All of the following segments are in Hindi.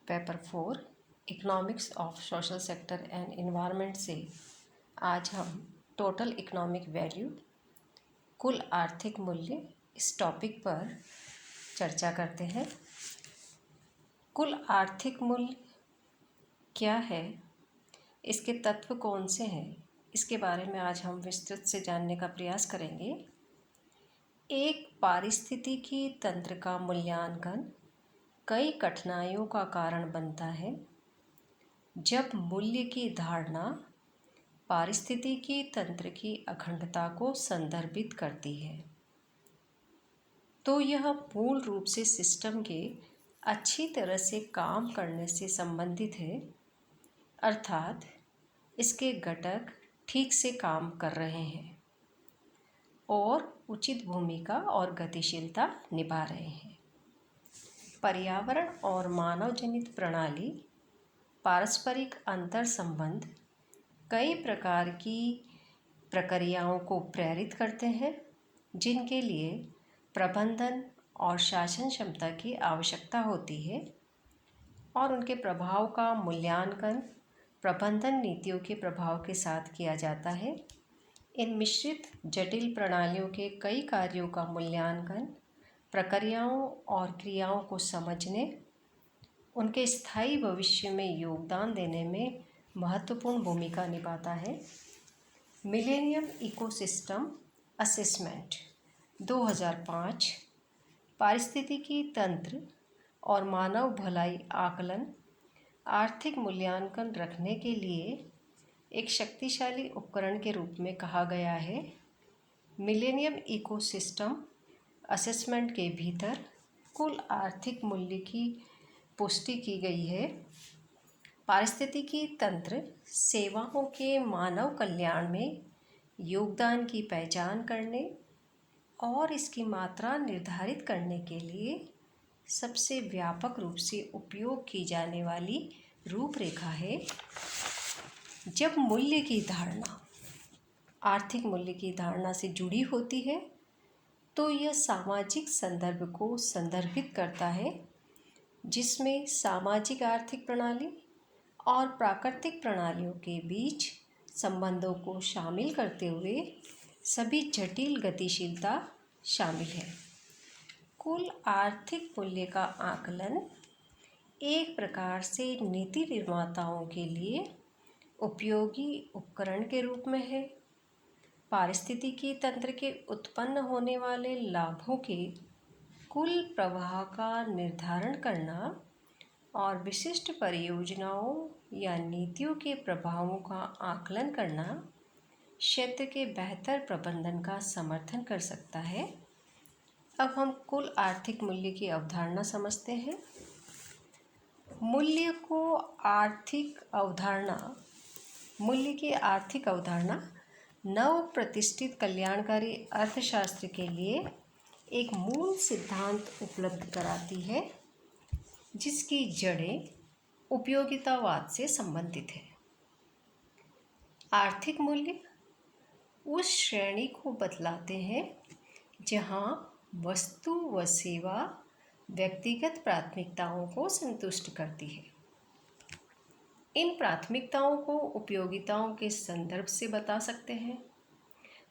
Paper 4 economics of social sector and environment से आज हम टोटल इकोनॉमिक वैल्यू कुल आर्थिक मूल्य इस टॉपिक पर चर्चा करते हैं। कुल आर्थिक मूल्य क्या है, इसके तत्व कौन से हैं, इसके बारे में आज हम विस्तृत से जानने का प्रयास करेंगे। एक पारिस्थितिकी तंत्र का मूल्यांकन कई कठिनाइयों का कारण बनता है। जब मूल्य की धारणा पारिस्थितिकी तंत्र की अखंडता को संदर्भित करती है तो यह मूल रूप से सिस्टम के अच्छी तरह से काम करने से संबंधित है, अर्थात इसके घटक ठीक से काम कर रहे हैं और उचित भूमिका और गतिशीलता निभा रहे हैं। पर्यावरण और मानव जनित प्रणाली पारस्परिक अंतर संबंध कई प्रकार की प्रक्रियाओं को प्रेरित करते हैं, जिनके लिए प्रबंधन और शासन क्षमता की आवश्यकता होती है और उनके प्रभाव का मूल्यांकन प्रबंधन नीतियों के प्रभाव के साथ किया जाता है। इन मिश्रित जटिल प्रणालियों के कई कार्यों का मूल्यांकन प्रक्रियाओं और क्रियाओं को समझने, उनके स्थायी भविष्य में योगदान देने में महत्वपूर्ण भूमिका निभाता है। मिलेनियम इकोसिस्टम असेसमेंट 2005 पारिस्थितिकी तंत्र और मानव भलाई आकलन आर्थिक मूल्यांकन रखने के लिए एक शक्तिशाली उपकरण के रूप में कहा गया है। मिलेनियम इकोसिस्टम असेसमेंट के भीतर कुल आर्थिक मूल्य की पुष्टि की गई है। पारिस्थितिकी तंत्र सेवाओं के मानव कल्याण में योगदान की पहचान करने और इसकी मात्रा निर्धारित करने के लिए सबसे व्यापक रूप से उपयोग की जाने वाली रूपरेखा है। जब मूल्य की धारणा आर्थिक मूल्य की धारणा से जुड़ी होती है तो यह सामाजिक संदर्भ को संदर्भित करता है, जिसमें सामाजिक आर्थिक प्रणाली और प्राकृतिक प्रणालियों के बीच संबंधों को शामिल करते हुए सभी जटिल गतिशीलता शामिल है। कुल आर्थिक मूल्य का आकलन एक प्रकार से नीति निर्माताओं के लिए उपयोगी उपकरण के रूप में है। पारिस्थितिकी तंत्र के उत्पन्न होने वाले लाभों के कुल प्रवाह का निर्धारण करना और विशिष्ट परियोजनाओं या नीतियों के प्रभावों का आकलन करना क्षेत्र के बेहतर प्रबंधन का समर्थन कर सकता है। अब हम कुल आर्थिक मूल्य की अवधारणा समझते हैं। मूल्य की आर्थिक अवधारणा नव प्रतिष्ठित कल्याणकारी अर्थशास्त्र के लिए एक मूल सिद्धांत उपलब्ध कराती है, जिसकी जड़ें उपयोगितावाद से संबंधित है। आर्थिक मूल्य उस श्रेणी को बतलाते हैं जहां वस्तु व सेवा व्यक्तिगत प्राथमिकताओं को संतुष्ट करती है। इन प्राथमिकताओं को उपयोगिताओं के संदर्भ से बता सकते हैं,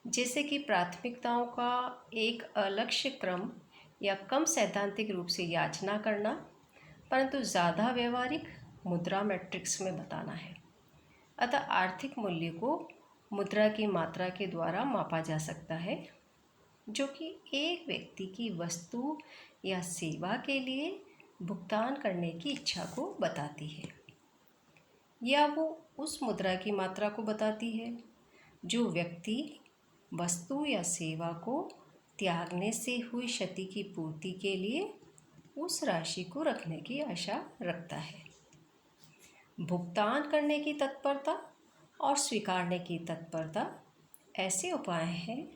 जैसे कि प्राथमिकताओं का एक अलक्ष्य क्रम या कम सैद्धांतिक रूप से याचना करना, परंतु ज़्यादा व्यवहारिक मुद्रा मैट्रिक्स में बताना है। अतः आर्थिक मूल्य को मुद्रा की मात्रा के द्वारा मापा जा सकता है, जो कि एक व्यक्ति की वस्तु या सेवा के लिए भुगतान करने की इच्छा को बताती है, या वो उस मुद्रा की मात्रा को बताती है जो व्यक्ति वस्तु या सेवा को त्यागने से हुई क्षति की पूर्ति के लिए उस राशि को रखने की आशा रखता है। भुगतान करने की तत्परता और स्वीकारने की तत्परता ऐसे उपाय हैं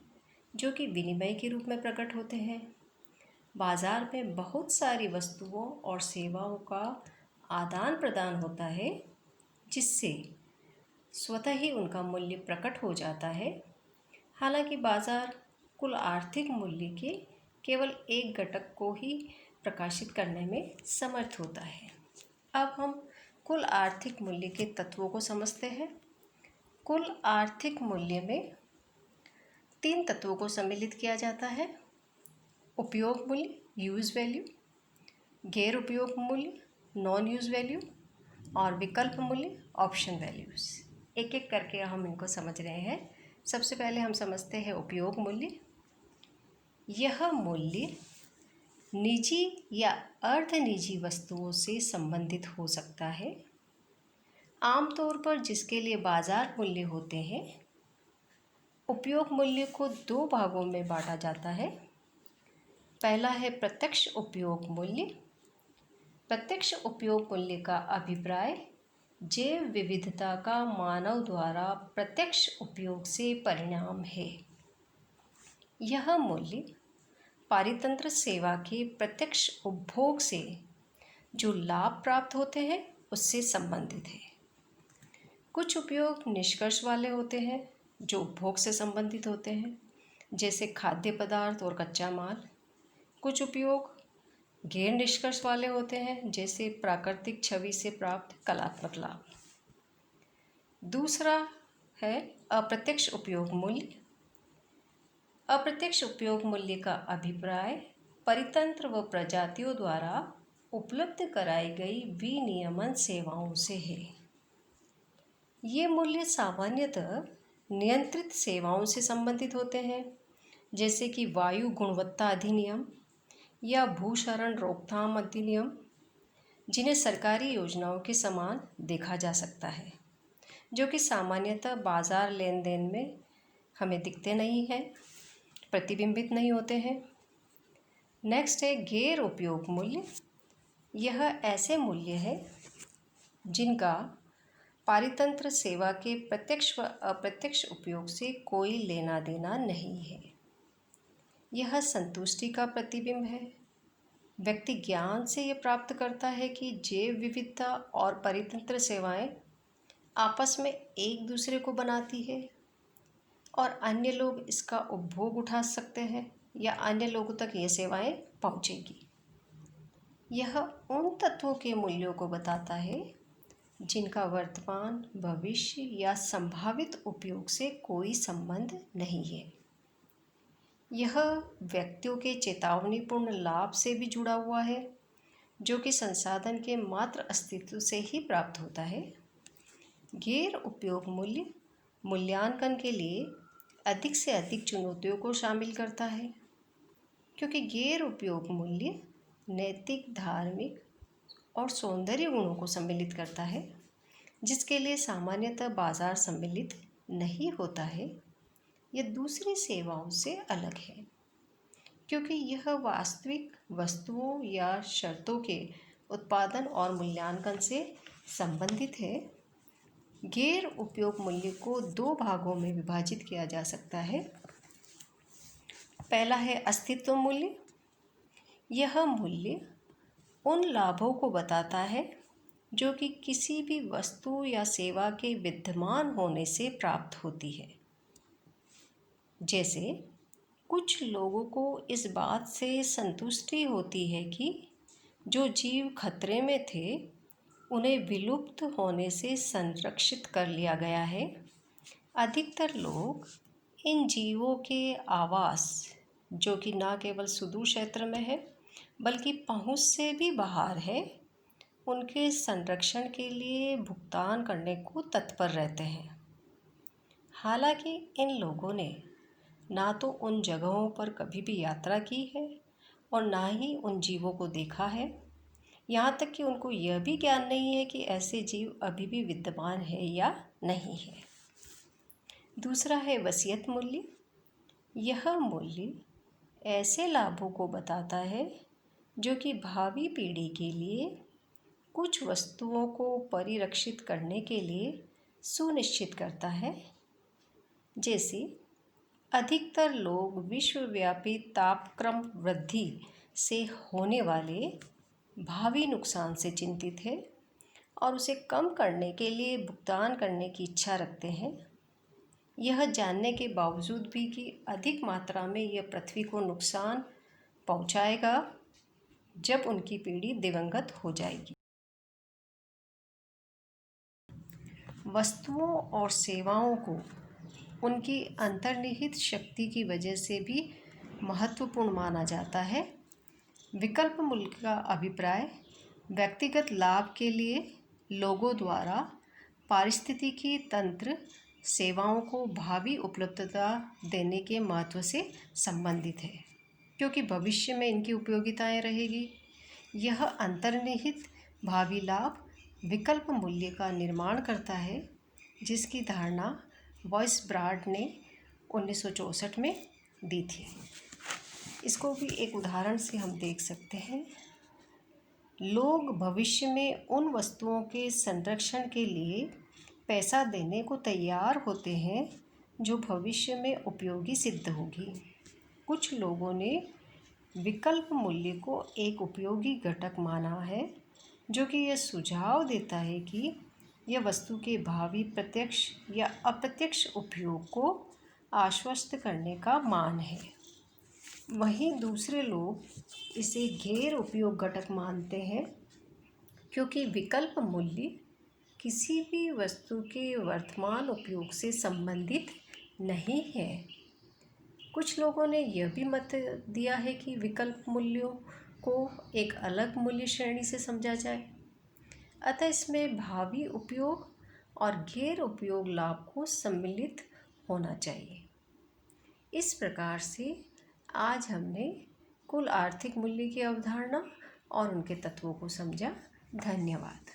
जो कि विनिमय के रूप में प्रकट होते हैं। बाजार में बहुत सारी वस्तुओं और सेवाओं का आदान प्रदान होता है, जिससे स्वतः ही उनका मूल्य प्रकट हो जाता है। हालांकि बाजार कुल आर्थिक मूल्य के केवल एक घटक को ही प्रकाशित करने में समर्थ होता है। अब हम कुल आर्थिक मूल्य के तत्वों को समझते हैं। कुल आर्थिक मूल्य में 3 तत्वों को सम्मिलित किया जाता है: उपयोग मूल्य, यूज वैल्यू, गैर उपयोग मूल्य, नॉन यूज वैल्यू, और विकल्प मूल्य, ऑप्शन वैल्यूज। एक एक करके हम इनको समझ रहे हैं। सबसे पहले हम समझते हैं उपयोग मूल्य। यह मूल्य निजी या अर्ध निजी वस्तुओं से संबंधित हो सकता है। आमतौर पर जिसके लिए बाजार मूल्य होते हैं। उपयोग मूल्य को 2 भागों में बांटा जाता है। पहला है प्रत्यक्ष उपयोग मूल्य। प्रत्यक्ष उपयोग मूल्य का अभिप्राय जैव विविधता का मानव द्वारा प्रत्यक्ष उपयोग से परिणाम है। यह मूल्य पारितंत्र सेवा के प्रत्यक्ष उपभोग से जो लाभ प्राप्त होते हैं उससे संबंधित है। कुछ उपयोग निष्कर्ष वाले होते हैं जो उपभोग से संबंधित होते हैं, जैसे खाद्य पदार्थ और कच्चा माल। कुछ उपयोग गैर निष्कर्ष वाले होते हैं, जैसे प्राकृतिक छवि से प्राप्त कलात्मक लाभ। दूसरा है अप्रत्यक्ष उपयोग मूल्य। अप्रत्यक्ष उपयोग मूल्य का अभिप्राय परितंत्र व प्रजातियों द्वारा उपलब्ध कराई गई विनियमन सेवाओं से है। ये मूल्य सामान्यतः नियंत्रित सेवाओं से संबंधित होते हैं, जैसे कि वायु गुणवत्ता अधिनियम या भूक्षरण रोकथाम अधिनियम, जिन्हें सरकारी योजनाओं के समान देखा जा सकता है, जो कि सामान्यतः बाजार लेन देन में हमें दिखते नहीं हैं, प्रतिबिंबित नहीं होते हैं। नेक्स्ट है गैर उपयोग मूल्य। यह ऐसे मूल्य है जिनका पारितंत्र सेवा के प्रत्यक्ष व अप्रत्यक्ष उपयोग से कोई लेना देना नहीं है। यह संतुष्टि का प्रतिबिंब है। व्यक्ति ज्ञान से ये प्राप्त करता है कि जैव विविधता और परितंत्र सेवाएं आपस में एक दूसरे को बनाती है और अन्य लोग इसका उपभोग उठा सकते हैं या अन्य लोगों तक ये सेवाएं पहुंचेगी। यह उन तत्वों के मूल्यों को बताता है जिनका वर्तमान, भविष्य या संभावित उपयोग से कोई संबंध नहीं है। यह व्यक्तियों के चेतावनीपूर्ण लाभ से भी जुड़ा हुआ है, जो कि संसाधन के मात्र अस्तित्व से ही प्राप्त होता है। गैर उपयोग मूल्य मूल्यांकन के लिए अधिक से अधिक चुनौतियों को शामिल करता है, क्योंकि गैर उपयोग मूल्य नैतिक, धार्मिक और सौंदर्य गुणों को सम्मिलित करता है, जिसके लिए सामान्यतः बाजार सम्मिलित नहीं होता है। यह दूसरी सेवाओं से अलग है, क्योंकि यह वास्तविक वस्तुओं या शर्तों के उत्पादन और मूल्यांकन से संबंधित है। गैर उपयोग मूल्य को 2 भागों में विभाजित किया जा सकता है। पहला है अस्तित्व मूल्य। यह मूल्य उन लाभों को बताता है जो कि किसी भी वस्तु या सेवा के विद्यमान होने से प्राप्त होती है। जैसे कुछ लोगों को इस बात से संतुष्टि होती है कि जो जीव खतरे में थे उन्हें विलुप्त होने से संरक्षित कर लिया गया है। अधिकतर लोग इन जीवों के आवास, जो कि न केवल सुदूर क्षेत्र में है बल्कि पहुंच से भी बाहर है, उनके संरक्षण के लिए भुगतान करने को तत्पर रहते हैं। हालांकि इन लोगों ने ना तो उन जगहों पर कभी भी यात्रा की है और ना ही उन जीवों को देखा है। यहाँ तक कि उनको यह भी ज्ञान नहीं है कि ऐसे जीव अभी भी विद्यमान है या नहीं है। दूसरा है वसीयत मूल्य। यह मूल्य ऐसे लाभों को बताता है जो कि भावी पीढ़ी के लिए कुछ वस्तुओं को परिरक्षित करने के लिए सुनिश्चित करता है। जैसे अधिकतर लोग विश्वव्यापी तापक्रम वृद्धि से होने वाले भावी नुकसान से चिंतित है और उसे कम करने के लिए भुगतान करने की इच्छा रखते हैं, यह जानने के बावजूद भी कि अधिक मात्रा में यह पृथ्वी को नुकसान पहुंचाएगा जब उनकी पीढ़ी दिवंगत हो जाएगी। वस्तुओं और सेवाओं को उनकी अंतर्निहित शक्ति की वजह से भी महत्वपूर्ण माना जाता है। विकल्प मूल्य का अभिप्राय व्यक्तिगत लाभ के लिए लोगों द्वारा पारिस्थितिकी तंत्र सेवाओं को भावी उपलब्धता देने के महत्व से संबंधित है, क्योंकि भविष्य में इनकी उपयोगिताएं रहेगी। यह अंतर्निहित भावी लाभ विकल्प मूल्य का निर्माण करता है, जिसकी धारणा वॉइसब्राड ने 1964 में दी थी। इसको भी एक उदाहरण से हम देख सकते हैं। लोग भविष्य में उन वस्तुओं के संरक्षण के लिए पैसा देने को तैयार होते हैं जो भविष्य में उपयोगी सिद्ध होगी। कुछ लोगों ने विकल्प मूल्य को एक उपयोगी घटक माना है, जो कि यह सुझाव देता है कि यह वस्तु के भावी प्रत्यक्ष या अप्रत्यक्ष उपयोग को आश्वस्त करने का मान है। वहीं दूसरे लोग इसे गैर उपयोग घटक मानते हैं, क्योंकि विकल्प मूल्य किसी भी वस्तु के वर्तमान उपयोग से संबंधित नहीं है। कुछ लोगों ने यह भी मत दिया है कि विकल्प मूल्यों को एक अलग मूल्य श्रेणी से समझा जाए, अतः इसमें भावी उपयोग और गैर उपयोग लाभ को सम्मिलित होना चाहिए। इस प्रकार से आज हमने कुल आर्थिक मूल्य की अवधारणा और उनके तत्वों को समझा। धन्यवाद।